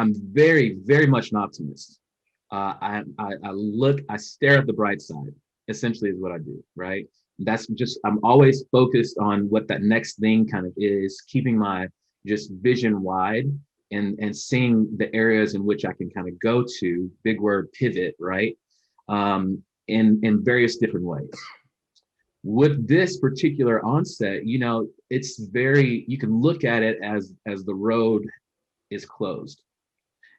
I'm very, very much an optimist. I stare at the bright side, essentially is what I do, right? That's just, I'm always focused on what that next thing kind of is, keeping my just vision wide and seeing the areas in which I can kind of go to, big word, pivot, right? In various different ways. With this particular onset, it's very, you can look at it as the road is closed.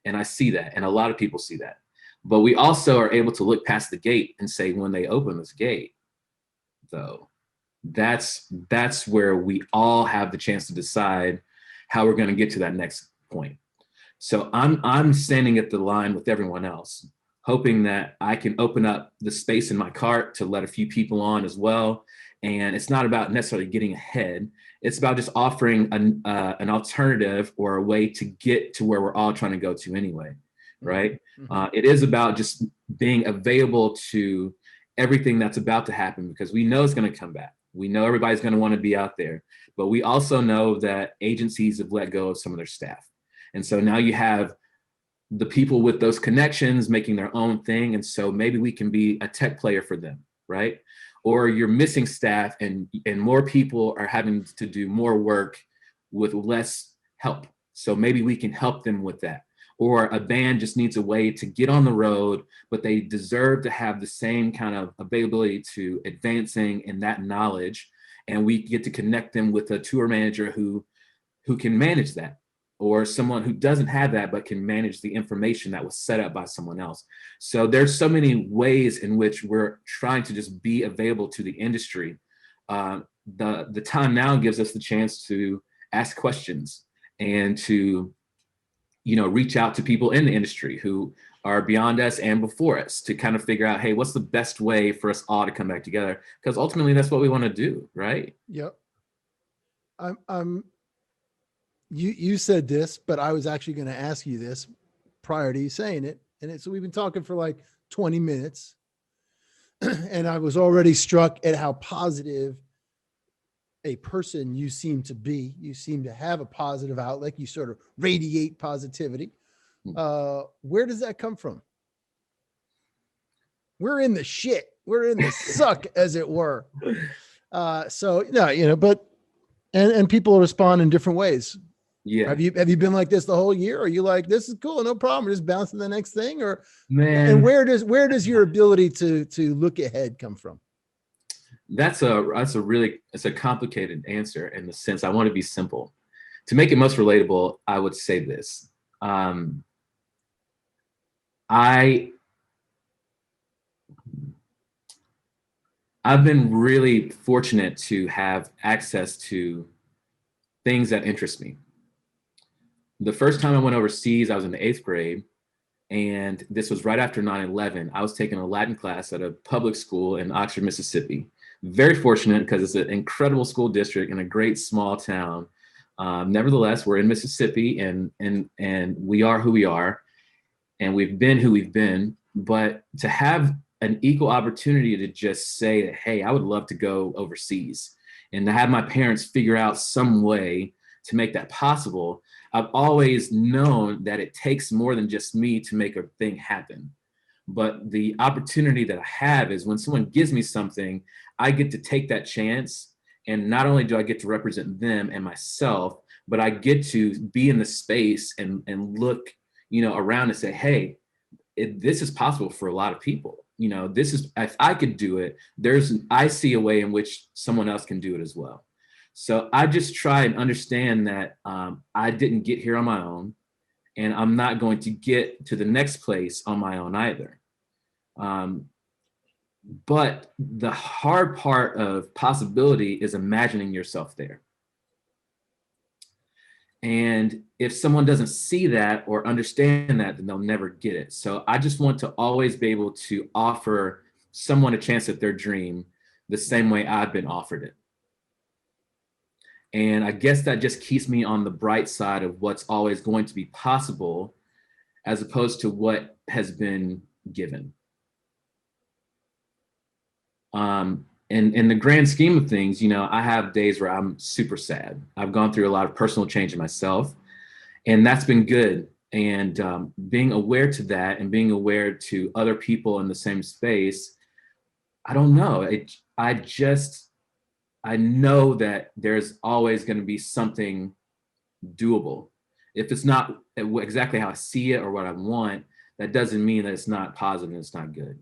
And I see that, and a lot of people see that. But we also are able to look past the gate and say, when they open this gate, though, that's where we all have the chance to decide how we're going to get to that next point. So I'm standing at the line with everyone else, hoping that I can open up the space in my cart to let a few people on as well. And it's not about necessarily getting ahead. It's about just offering an alternative or a way to get to where we're all trying to go to anyway, right? Mm-hmm. It is about just being available to everything that's about to happen, because we know it's going to come back. We know everybody's going to want to be out there, but we also know that agencies have let go of some of their staff. And so now you have the people with those connections making their own thing. And so maybe we can be a tech player for them, right? Or you're missing staff and more people are having to do more work with less help. So maybe we can help them with that. Or a band just needs a way to get on the road, but they deserve to have the same kind of availability to advancing in that knowledge. And we get to connect them with a tour manager who can manage that, or someone who doesn't have that, but can manage the information that was set up by someone else. So there's so many ways in which we're trying to just be available to the industry. The time now gives us the chance to ask questions and to, reach out to people in the industry who are beyond us and before us to kind of figure out, hey, what's the best way for us all to come back together? Because ultimately that's what we want to do, right? Yep. You said this, but I was actually going to ask you this prior to you saying it. And so we've been talking for like 20 minutes and I was already struck at how positive a person you seem to be. You seem to have a positive outlook. You sort of radiate positivity. Where does that come from? We're in the shit. We're in the suck, as it were. But people respond in different ways. Yeah. Have you been like this the whole year? Are you like, this is cool, no problem, just bouncing the next thing? Or man, and where does your ability to look ahead come from? It's a complicated answer in the sense I want to be simple. To make it most relatable, I would say this. I've been really fortunate to have access to things that interest me. The first time I went overseas, I was in the 8th grade, and this was right after 9/11. I was taking a Latin class at a public school in Oxford, Mississippi. Very fortunate because it's an incredible school district in a great small town. Nevertheless, we're in Mississippi, and we are who we are, and we've been who we've been. But to have an equal opportunity to just say that, hey, I would love to go overseas, and to have my parents figure out some way to make that possible. I've always known that it takes more than just me to make a thing happen. But the opportunity that I have is when someone gives me something, I get to take that chance. And not only do I get to represent them and myself, but I get to be in the space and look, around and say, hey, this is possible for a lot of people. This is, if I could do it, I see a way in which someone else can do it as well. So I just try and understand that I didn't get here on my own, and I'm not going to get to the next place on my own either. But the hard part of possibility is imagining yourself there. And if someone doesn't see that or understand that, then they'll never get it. So I just want to always be able to offer someone a chance at their dream the same way I've been offered it. And I guess that just keeps me on the bright side of what's always going to be possible, as opposed to what has been given. In the grand scheme of things, I have days where I'm super sad. I've gone through a lot of personal change in myself, and that's been good. And being aware to that and being aware to other people in the same space, I don't know. I know that there's always going to be something doable. If it's not exactly how I see it or what I want, that doesn't mean that it's not positive and it's not good.